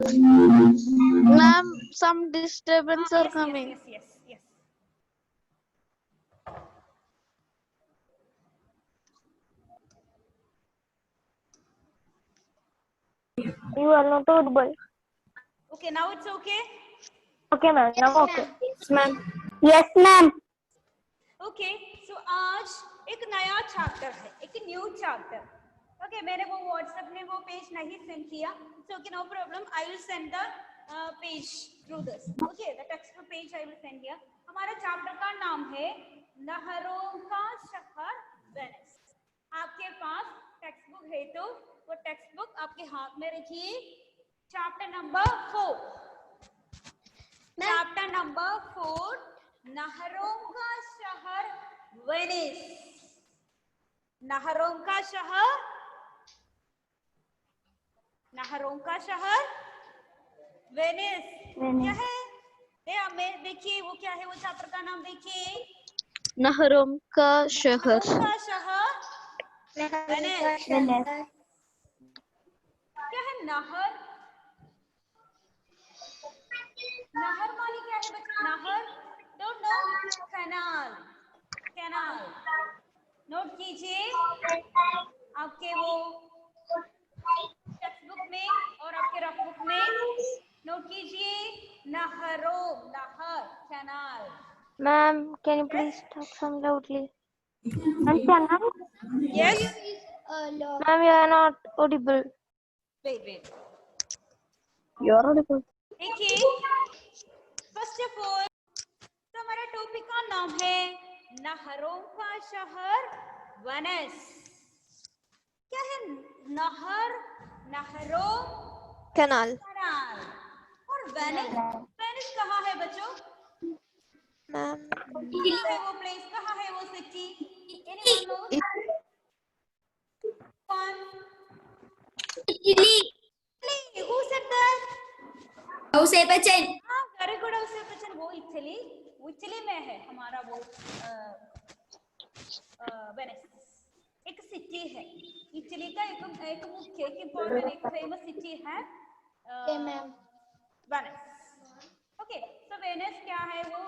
Ma'am, some disturbance are coming. Yes. You are not audible. Okay, now it's okay. Okay, ma'am. Now okay. Yes, ma'am. Yes, ma'am. Okay so आज एक नया chapter है, एक new chapter. Okay, मैंने वो WhatsApp में वो page नहीं सेंड किया. So okay, no problem, I will send the page through this. Okay, the text page I will send here. हमारा चैप्टर का नाम है नहरों का शहर वेनिस. आपके पास टेक्स्ट बुक है तो वो टेक्स्ट बुक आपके हाथ में रखिए. Chapter number 4. चैप्टर नंबर 4, नहरों का शहर वेनिस. नहरों का शहर, नहरों का शहर वेनिस. क्या है? देखिए वो क्या है, वो चैप्टर का नाम देखिए. नहरों का शहर. नहरों का शहर वेनिस. क्या है नहर? नहर माने क्या है बच्चे? नहर, don't know. Canal, canal. Note कीजिए आपके वो टेक्स्ट बुक में और आपके रफ बुक में. नोट कीजिए नहरों, नहर, canal. Ma'am, can you please talk some loudly? Ma'am, Yes. ma'am, you are not audible. Wait. You are audible. देखिए, फर्स्ट ऑफ ऑल तो हमारा टॉपिक का नाम है नहरों का शहर वेनिस. क्या है नहर? नहरों, Canal. कैनाल. और वेनिस, वेनिस कहाँ है बच्चों? Ma'am. कहाँ है वो प्लेस? कहाँ है वो city? Anyone know? Italy. Who said that? Jose Bachchan. हाँ, वेरी गुड. वो इटली में है हमारा वो वेनिस. एक सिटी है इटली का, एक मुख्य, एक इम्पोर्टेंट, एक फेमस सिटी है वेनिस. ओके, सो वेनिस क्या है? वो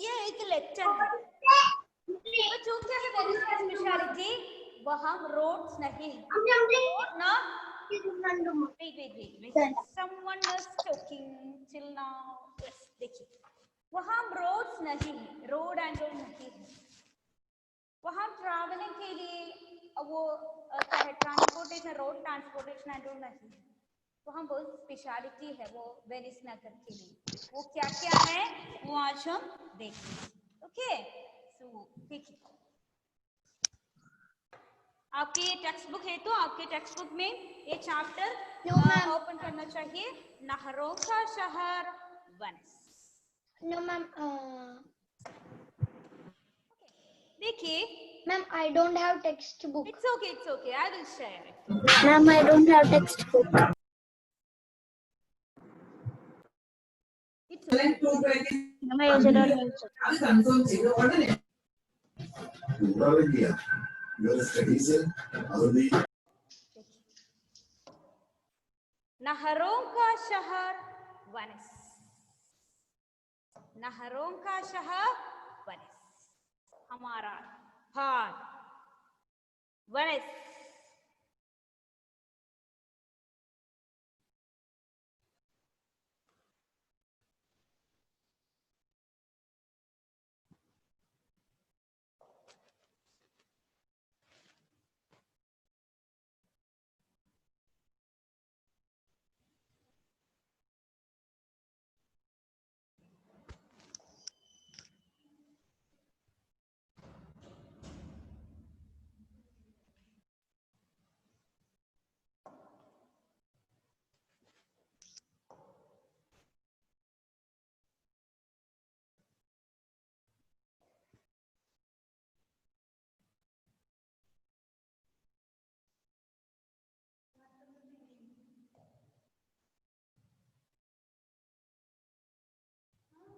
ये एक लेक्चर है बच्चों. क्या है वेनिस का स्पेशलिटी? वहाँ रोड्स नहीं ना. Wait. Someone was talking till now. Yes, देखिए वहाँ रोड्स नहीं है, रोड एंड रोड नहीं है. वहाँ ट्रैवलिंग के लिए वो क्या है, transportation, road transportation and road नहीं है. वहाँ बहुत स्पेशलिटी है वो वेनिस नगर के लिए. वो क्या क्या है वो आज हम देखेंगे. ओके, सो देखिए आपके टेक्स्ट बुक है तो आपके टेक्स्ट बुक में ये चैप्टर ओपन करना चाहिए. नहरों का शहर वेनिस. No, ma'am. देखिए, Ma'am, I don't have textbook. it's okay, I will share it. Ma'am, I don't have textbook. It's okay. नहरों का शहर वेनिस. नहरों का शहर वेनिस. हमारा Bharat Venice.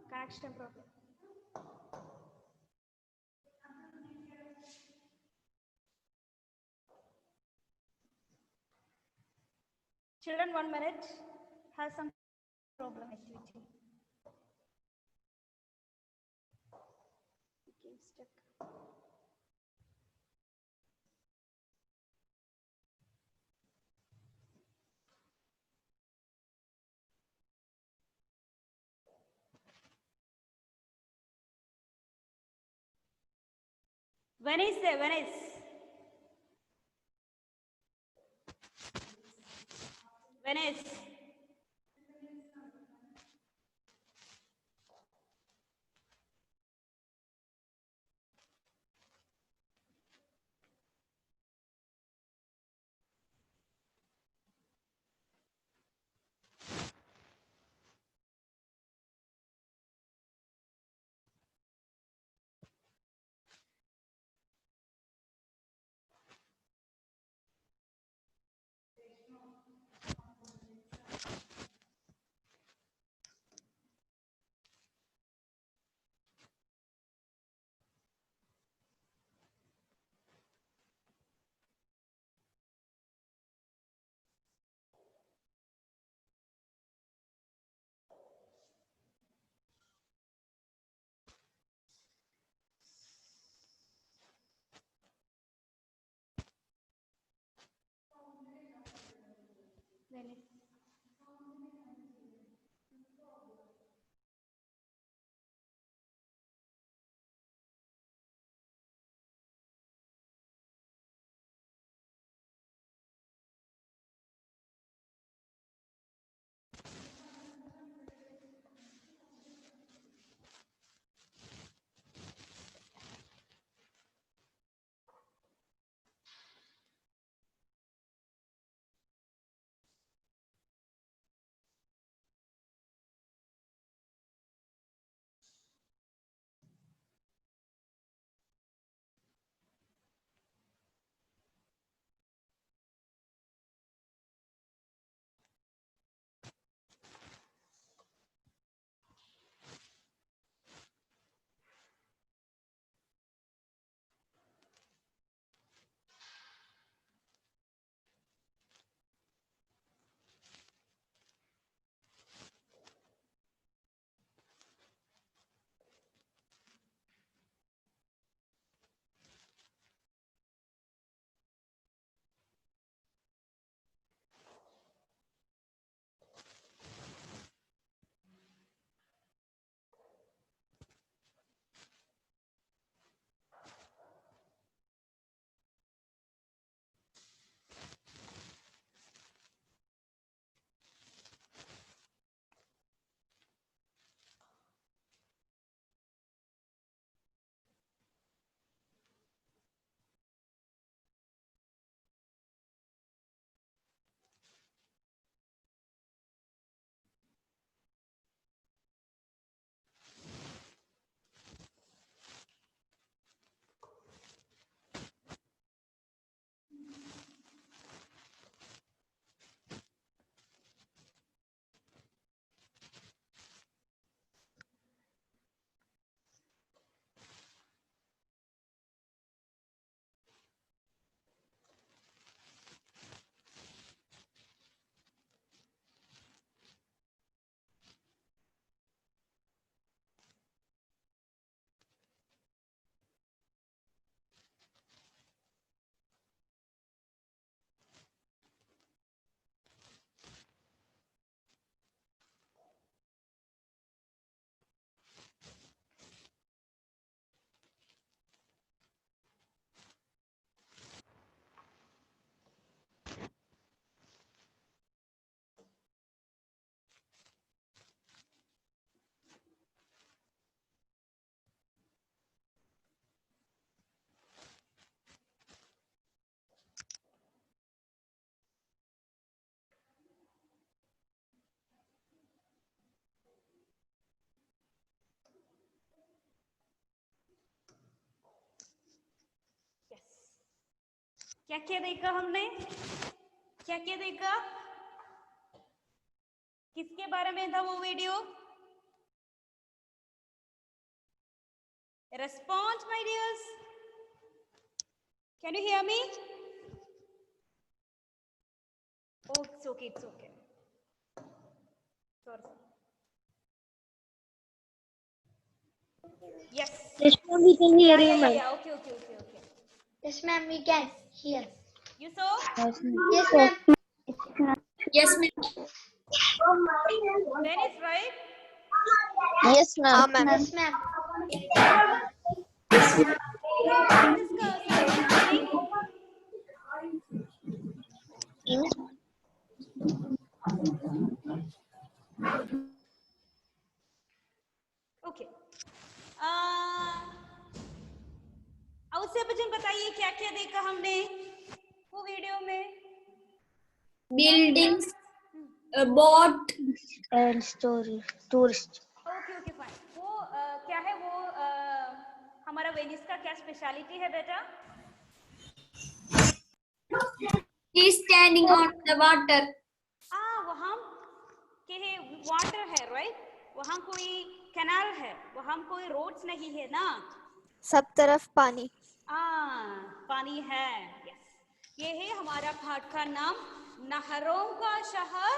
Connection problem. Children, 1 minute. Have some problem activity. Became stuck. Venice there, Venice. Venice. Venice. क्या क्या देखा हमने? क्या क्या देखा? किसके बारे में था वो video? Response, my dears. Can you hear me? Oh, it's okay, it's okay. Sorry. Yes. Yes, ma'am, we can hear you, ma'am. Yeah. Okay. Yes, ma'am, we can hear. You saw? Yes, ma'am. Yes, ma'am. Yes, ma'am. Venice, right? Yes, ma'am. ma'am. Yes, ma'am. What is the subject meaning? Okay. उससे बच्चन बताइए क्या क्या देखा हमने वो video में? Buildings, boat, And story, tourist. Okay fine. वो क्या है वो हमारा वेनिस का क्या स्पेशलिटी है बेटा? he is standing on the water. वहाँ के वाटर है, राइट? वहाँ कोई कैनाल है, वहाँ कोई रोड्स नहीं है ना, सब तरफ पानी. पानी है. यस, ये है हमारा पाठ का नाम, नहरों का शहर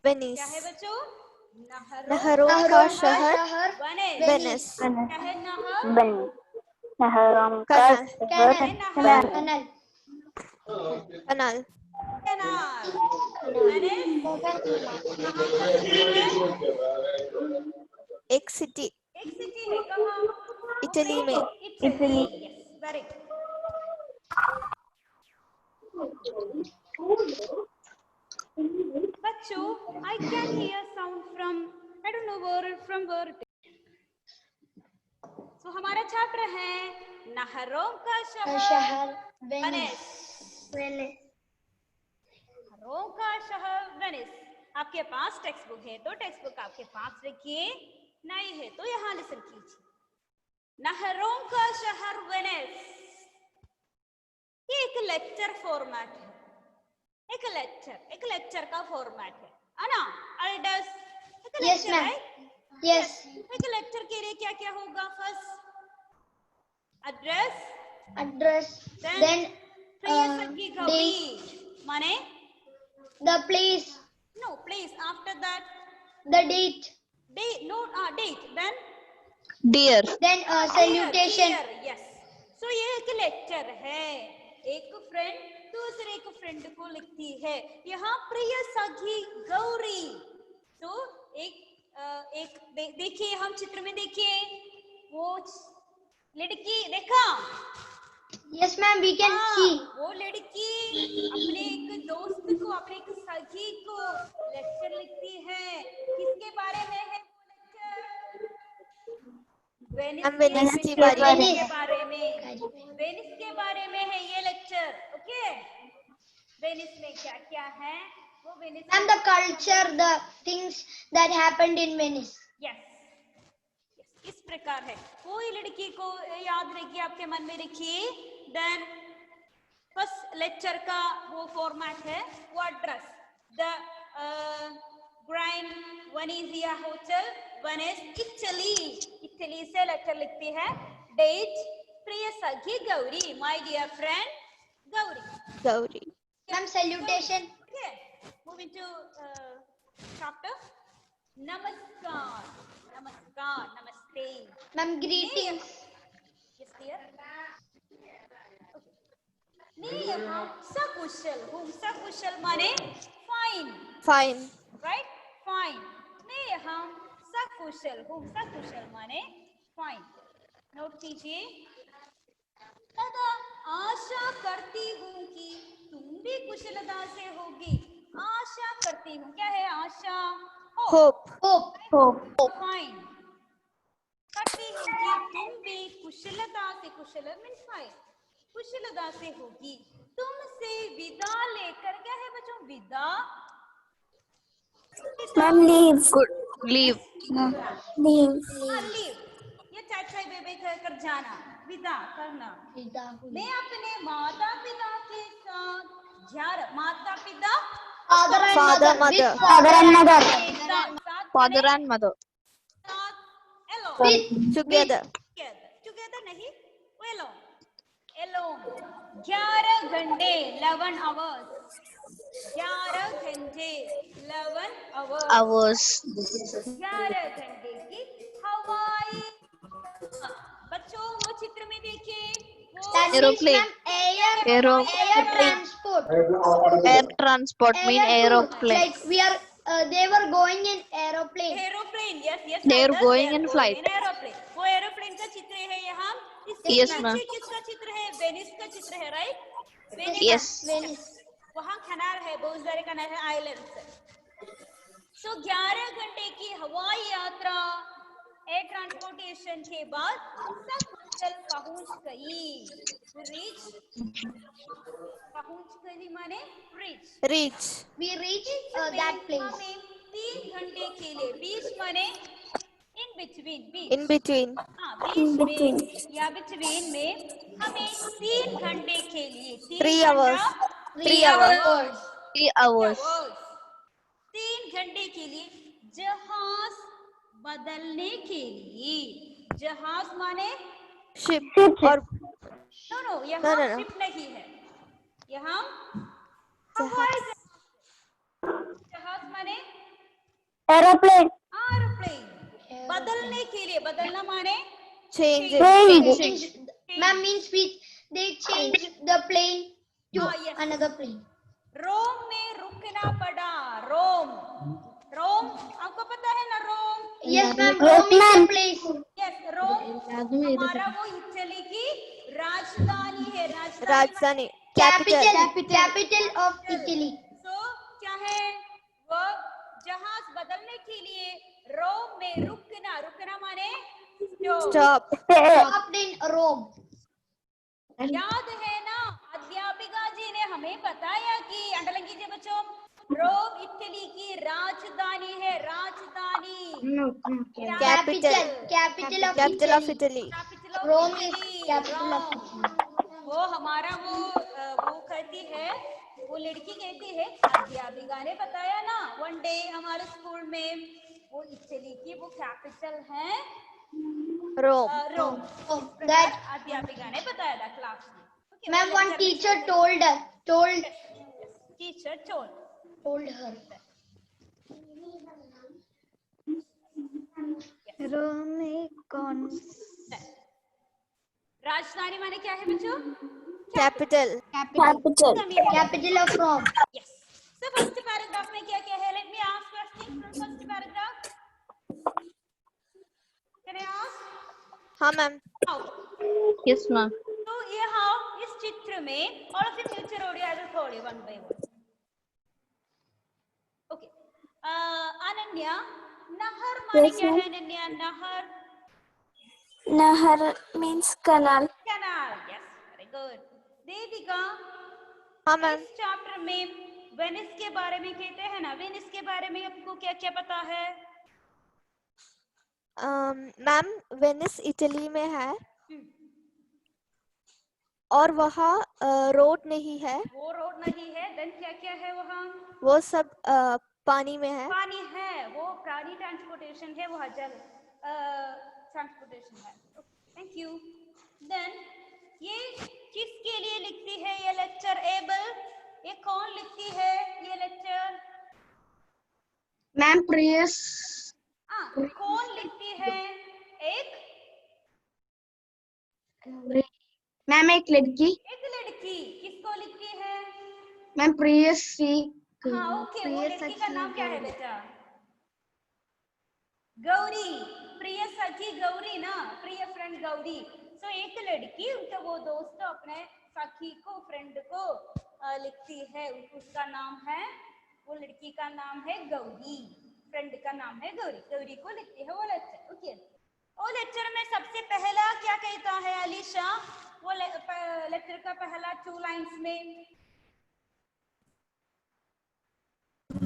वेनिस. क्या है बच्चों? नहरों का शहर वेनिस. वेनिस. क्या है नहर? नहरों का कनाल. Canal. कैनाल. वेनिस एक सिटी. एक सिटी है, कहाँ? इटली में. इटली. Yes, very good. बच्चों, I can hear sound from, I don't know where it is. So हमारा चैप्टर है नहरों का शहर वेनिस. नहरों का शहर वेनिस. आपके पास टेक्स्ट बुक है तो टेक्स्ट बुक आपके पास रखिए, नहीं है तो यहाँ लिसन कीजिए. नहरों का शहर वेनिस. ये एक लेक्चर फॉर्मेट है, एक लेक्चर का फॉर्मेट है ना? एल्डर्स, एक Yes, लेक्चर ma'am. है. Yes. एक लेक्चर के लिए क्या क्या होगा? First address, Address. then Then प्रियसखी गौरी date. माने The place. no place. After that The date. date, no date, then dear. Then salutation. Yes. So ये एक लेक्चर है, एक फ्रेंड दूसरे एक फ्रेंड को लिखती है. यहाँ प्रिय सखी गौरी. तो एक देखिए, हम चित्र में देखिए, वो लड़की देखा? Yes, ma'am, we can see. वो लड़की अपने एक दोस्त को, अपने एक सखी को लेक्चर लिखती है. किसके बारे में है वो लेक्चर? वेनिस के बारे में. वेनिस के बारे में है ये लेक्चर. ओके, वेनिस में क्या क्या है वो Venice. And the culture, the things that happened in Venice. Yes, इस प्रकार है. कोई लड़की को याद रखिए, आपके मन में रखिए. देन फर्स्ट लेक्चर का वो फॉर्मेट है, वो address, the grand Venezia hotel Venice Italy से लेक्चर लिखती है. डेट, प्रिय सखी Gauri, my dear friend Gauri. Ma'am, salutation. Okay, moving to chapter. Namaskar, namaste. Ma'am, greetings. Yes, dear. Okay. मैं यहाँ सकुशल हूँ. सकुशल माने फाइन, फाइन. राइट? फाइन. मैं यहाँ सकुशल हूँ. सकुशल माने फाइन. नोट कीजिए. तथा आशा करती हूँ कि तुम भी कुशलता से होगी. आशा करती हूँ, क्या है आशा? होप. फाइन. करती हूँ कि तुम भी कुशलता से, कुशल मीन्स फाइन, कुशलता से होगी. तुमसे विदा लेकर, क्या है बच्चों? विदा. Ma'am, leave. Leave. Leave. Leave. ये चाचा बेबे कर जाना, विदा करना. मैं अपने माता पिता के साथ माता पिता Father and Father, mother. mother. With father and mother. Father and mother. Together. Together नहीं, alone. 11 घंटे 11 hours. 11 घंटे 11 hours. 11 11 घंटे की हवाई देखिए That means Aeroplane. ma'am Aeroplane. transport. Air transport mean Air to, aeroplane. like we are they were going in aeroplane. Aeroplane, yes yes They are either going they are in going flight. in aeroplane. वो aeroplane का चित्र है यहाँ. इसके Yes, नीचे ma'am. किसका चित्र है? वेनिस का चित्र है, राइट? वेनिस. Yes. Venice. वहाँ कनाल है, बहुत सारे कनाल है, आइलैंड्स. सो 11 घंटे की हवाई यात्रा एयर ट्रांसपोर्टेशन के बाद सब मंजिल पहुंच गई. पहुंच गई माने reach. Reach. We reached that place. हमें 3 घंटे के लिए, बीच माने in between, beach. In between. हाँ, बीच में या बिटवीन में हमें 3 घंटे के लिए, 3 hours. 3 hours. 3 hours. 3 घंटे के लिए जहाज बदलने के लिए. जहाज माने Ship. Or नो यहाँ No. शिप नहीं है, यहाँ जहाज. जहाज माने Aeroplane. एरोप्लेन. बदलने के लिए, बदलना माने Change. Change. Ma'am means they changed the plane to yes. another plane. रोम में रुकना पड़ा. रोम आपको पता है ना Rome? Yes ma'am. Rome is a place. Yes, Rome हमारा वो इटली की राजधानी है. राजधानी. Capital of Italy. सो क्या है वो? जहाज बदलने के लिए रोम में रुकना माने Stop. Stopped in Rome. याद है ना, अध्यापिका जी ने हमें बताया कि अंडरलाइन कीजिए बच्चों, रोम इटली की राजधानी है. राजधानी. Capital of Capital of Italy. Italy. Rome is capital of Italy. वो हमारा वो कहती है, वो लड़की कहती है अध्यापिका ने बताया ना वन डे हमारे स्कूल में, वो इटली की वो कैपिटल है Rome. रोम. Oh, that अध्यापिका ने बताया था क्लास में. ma'am one teacher told teacher told her. राजधानी माने क्या है बच्चों? Capital. Capital of Rome. Yes. So first paragraph में क्या क्या है? Let me ask question from first paragraph. Can I ask? हाँ मैम. Yes ma'am. तो यहाँ इस चित्र में all of the future audio I will call you one by one. Okay. Ananya, नहर माने Yes, क्या ma'am. है? अनन्या, नहर. Nahar means canal. Canal. Yes, very good. Devika, हाँ मैम. इस चैप्टर में वेनिस के बारे में कहते हैं ना, वेनिस के बारे में आपको क्या क्या पता है? मैम वेनिस इटली में है और वहाँ रोड नहीं है. वो रोड नहीं है. देन क्या क्या है वहाँ? वो सब पानी में है. पानी है. वो प्राणी ट्रांसपोर्टेशन है, वहाँ जल ट्रांसपोर्टेशन है. Thank you. देन ये किसके लिए लिखती है ये लेक्चर? एबल, ये कौन लिखती है ये लेक्चर? Ma'am Prius. कौन लिखती है? एक Ma'am एक लड़की. किसको लिखती है? Ma'am Prius C. हाँ, ओके. वो लड़की का नाम क्या है बेटा? गौरी. प्रिय सखी गौरी ना, प्रिय फ्रेंड गौरी. सो एक लड़की उनका वो दोस्त अपने सखी को, फ्रेंड को लिखती है. उसका नाम है, वो लड़की का नाम है गौरी, फ्रेंड का नाम है गौरी. गौरी को लिखती है वो लेक्चर. ओके. वो लेक्चर में सबसे पहला क्या कहता है अलीशा? वो लेक्चर का पहला 2 लाइंस में.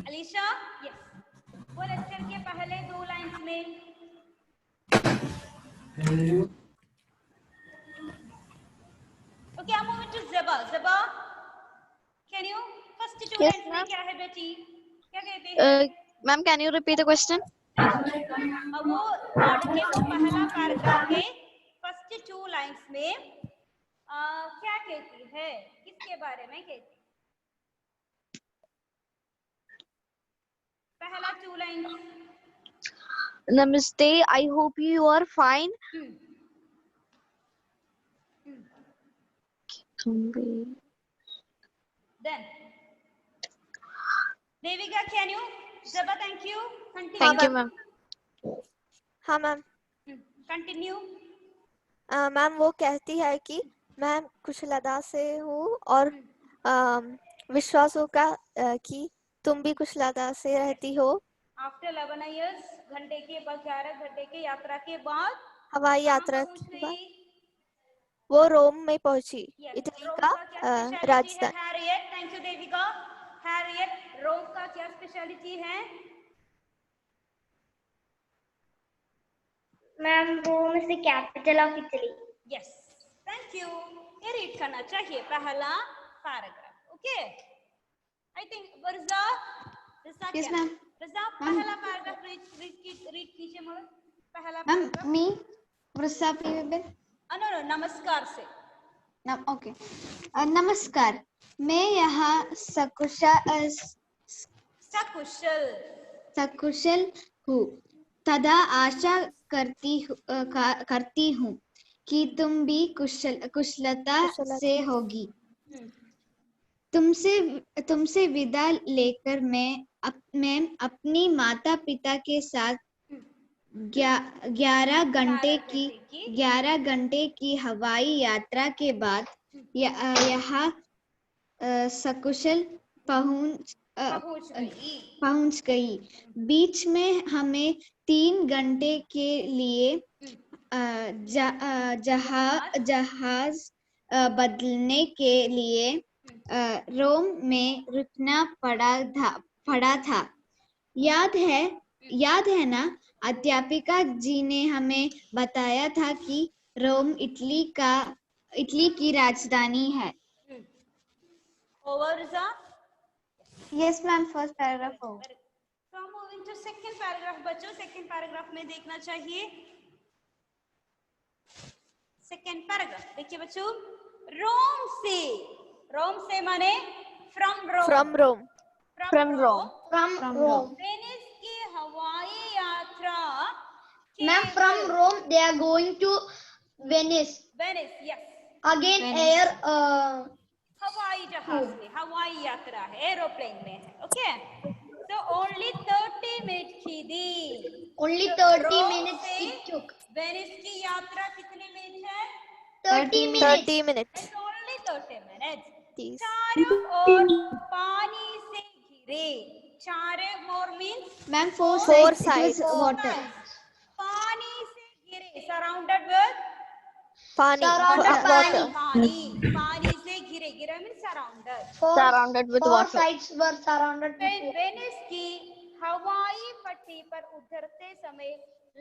अलीशा, यस. वो लेक्चर के पहले 2 लाइंस में. ओके, आई मूव टू ज़बा. ज़बा, कैन यू फर्स्ट 2 लाइंस में क्या है बेटी? क्या कहते हैं? Ma'am can you repeat the question? वो वर्ड के वो पहला पैराग्राफ के फर्स्ट 2 लाइंस में क्या कहती है? किसके बारे में कहती है? पहला 2 lines. Namaste, I hope you are fine. Then Devika, can you? Zaba, thank you. Continue. Thank you, ma'am. हाँ मैम। Continue. मैम वो कहती है कि मैं कुशलता से हूँ और विश्वास होगा कि तुम भी कुशलता से रहती हो। After 11 years, 11 घंटे की यात्रा के बाद हवाई कहाँ यात्रा पहुंच के बाद गई? वो रोम में पहुंची। Yes, इटली रोम का का क्या स्पेशलिटी है? राजधानी। Harriet, thank you Devika. Harriet, Rome का क्या स्पेशलिटी है? Ma'am, Rome is the capital of Italy. Yes, thank you. ये रीड करना चाहिए पहला paragraph. Okay, I think Varsha Yes, ma'am. Varsha पहला पैराग्राफ रीड कीजिए मुझे। पहला Ma'am, paragraph. me, Vrissa Payable. No नमस्कार से। Okay. नमस्कार, मैं यहाँ सकुशल हूँ तथा आशा करती हूँ कि तुम भी कुशलता से होगी। तुमसे विदा लेकर मैं अपनी माता पिता के साथ 11 घंटे की हवाई यात्रा के बाद यहाँ सकुशल पहुंच गई। बीच में हमें 3 घंटे के लिए जहाज बदलने के लिए रोम में रुकना पड़ा था। याद है ना? अध्यापिका जी ने हमें बताया था कि रोम इटली की राजधानी है। Over the Yes, ma'am. First paragraph over. So moving to second paragraph बच्चों। सेकंड पैराग्राफ में देखना चाहिए। सेकंड पैराग्राफ देखिए बच्चों। रोम से माने फ्रॉम रोम। वेनिस की हवाई यात्रा। Ma'am, from Rome they are going to Venice. yes. Again air. हवाई जहाज में हवाई यात्रा है, एरोप्लेन में है। ओके, तो ओनली 30 मिनट की दी। Only 30 minutes it took. Venice की यात्रा कितने मिनट है? 30 minutes. minutes. It's only 30 minutes. 30. चारों ओर पानी से घिरे। चारों ओर means Ma'am, four Four sides. It was sides. water. पानी से घिरे। Surrounded with पानी Surrounded water. पानी से घिरे। घिरा means surrounded. Surrounded with Four water. sides were surrounded with water. Venice की हवाई पट्टी पर उतरते समय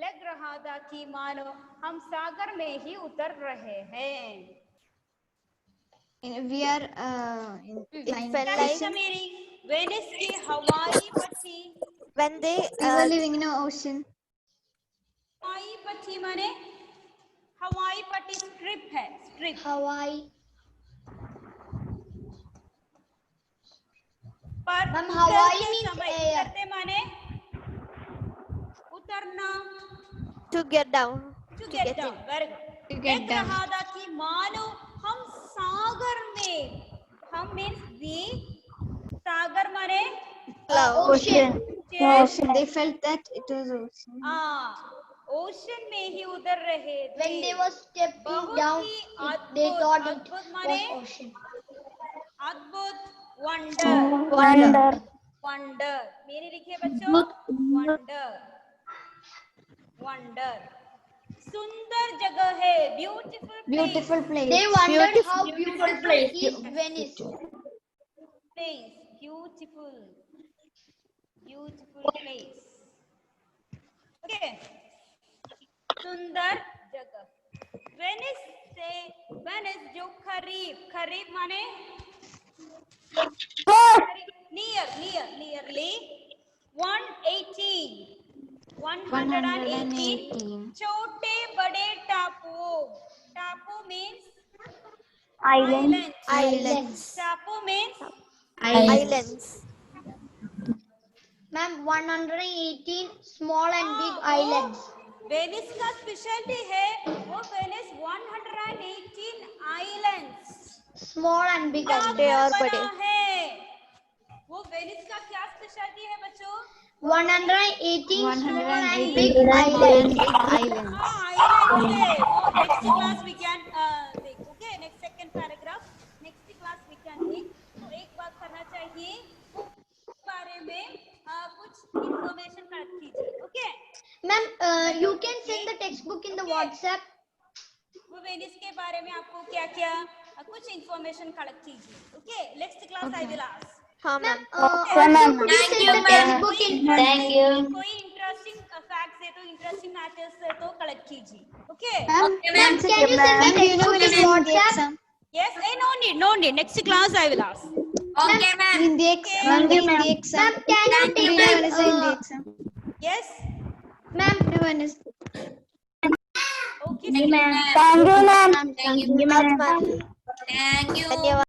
लग रहा था कि मानो हम सागर में ही उतर रहे हैं। We are It felt like Venice की हवाई पट्टी। when they we were living in an ocean. हवाई पट्टी माने हवाई पट्टी स्ट्रिप है। Strip Hawaii. पर Ma'am, Hawaii उतरते means समय air. उतरते माने उतरना। to get down. To get down. Very good. To get लग down. रहा था कि मानो हम सागर में। हम means we। सागर माने Ocean. Ocean. They felt that it was ocean. Ocean में ही उतर रहे थे। When they were stepping बहुत down, he they thought it अद्भुत was माने ocean. अद्भुत। वंडर। मेरे लिखिए बच्चों। वंडर सुंदर जगह है। Beautiful place. They wondered how beautiful is Venice. Beautiful place. Okay. सुंदर जगह। वेनिस जो खरीफ माने नियरली 118 छोटे बड़े टापू मीन्स Islands. टापू means Islands. Ma'am, 118 small and big islands. Venice का स्पेशलिटी है वो Venice 118 islands Small and big क्या islands. छोटे घर और बना बड़े। है? वो वेनिस का क्या स्पेशलिटी है बच्चों? 118 small and 118 big small and islands. big islands. हाँ, island है वो next class we can देख, okay, next second paragraph next class we can देख। तो एक बात करना चाहिए बारे में कुछ information कलेक्ट कीजिए, okay? Ma'am, you can send the textbook in the WhatsApp. वो वेनिस के बारे में आपको क्या क्या कुछ information कलेक्ट कीजिए, okay? Next class I will ask. हाँ ma'am. Also, could you Thank send you, the ma'am. textbook in? Thank you. कोई इंटरेस्टिंग फैक्ट्स है तो इंटरेस्टिंग मैटर्स है तो कलेक्ट कीजिए, okay? Ma'am, Okay, ma'am. Can you send the ma'am, do you know textbook what is in Hindi WhatsApp? exam? Yes, no need. Next class I will ask. Okay, ma'am. Hindi exam. Ma'am, the Hindi exam. Ma'am, can you Thank Do you, you take know ma'am. what is the Hindi exam? Yes. ma'am? Everyone is. Okay. Thank you, ma'am. Thank you, ma'am. Thank you, धन्यवाद ma'am. Thank you. धन्यवाद।